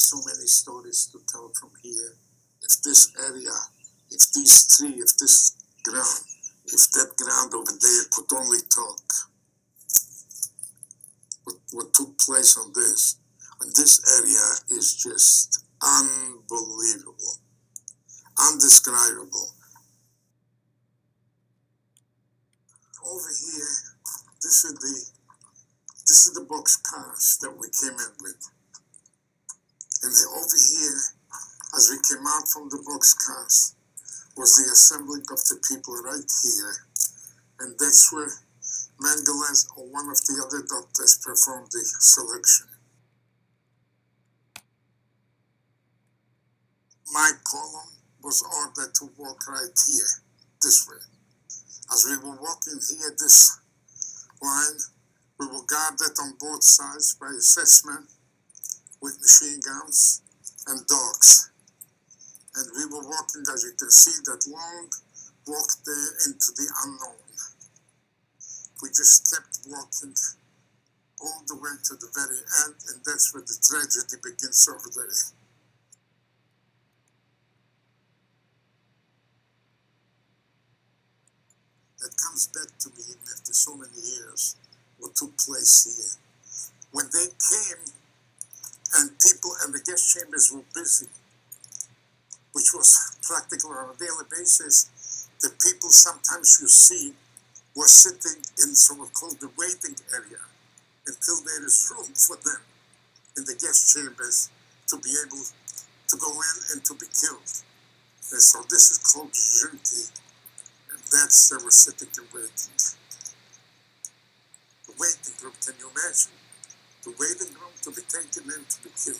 There's so many stories to tell from here. If this area, if these tree, if this ground, if that ground over there could only talk, what took place on this area is just unbelievable, undescribable. Over here, this is the box cars that we came in with. And then over here, as we came out from the box cars, was the assembling of the people right here. And that's where Mengele or one of the other doctors performed the selection. My column was ordered to walk right here, this way. As we were walking here, this line, we were guarded on both sides by assessment with machine guns and dogs. And we were walking, as you can see, that long walk there into the unknown. We just kept walking all the way to the very end, and that's where the tragedy begins over there. That comes back to me after so many years, what took place here. When they came, and people and the guest chambers were busy, which was practical on a daily basis, the people sometimes you see were sitting in somewhat called the waiting area until there is room for them in the guest chambers to be able to go in and to be killed. And so this is called junkie. That's they were sitting and waiting. The waiting room, can you imagine? The waiting room to be taken in to be killed.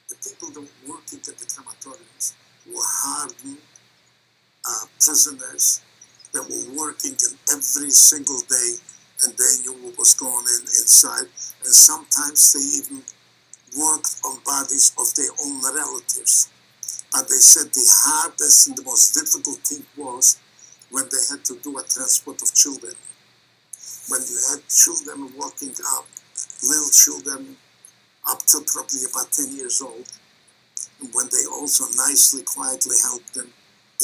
The people that were working at the crematoriums were hardened prisoners that were working in every single day, and they knew what was going on inside. And sometimes they even worked on bodies of their own relatives. But they said the hardest and the most difficult thing was when they had to do a transport of children. When you had children walking up, little children up to probably about 10 years old, and when they also nicely, quietly helped them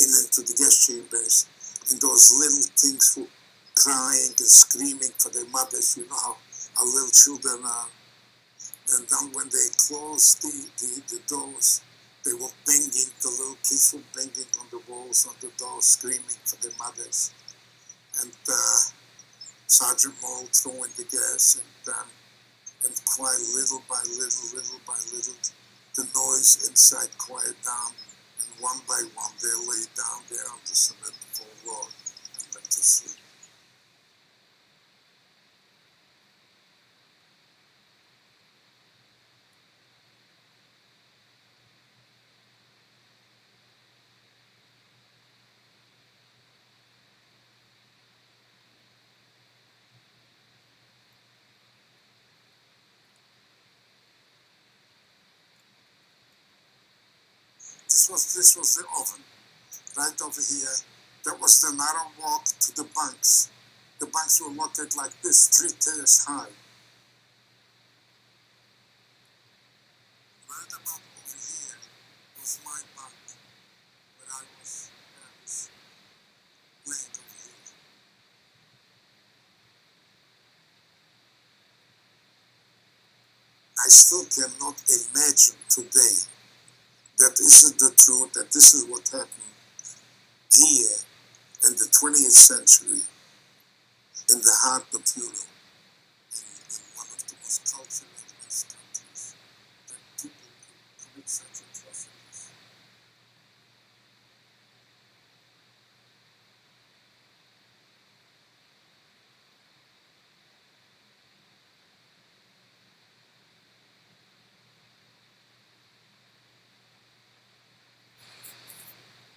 into the guest chambers, and those little things were crying and screaming for their mothers, you know how our little children are. And then when they closed the doors, they were banging, the little kids were banging on the walls, on the doors, screaming for their mothers. And Sergeant Moll throwing the gas, and quite little by little, the noise inside quiet down, and one by one they lay down there on the cement floor and went to sleep. This was the oven, right over here. That was the narrow walk to the bunks. The bunks were located like this, 3 tiers high. Right about over here was my bunk, where I was laying over here. I still cannot imagine today that this is the truth, that this is what happened here in the 20th century in the heart of Europe.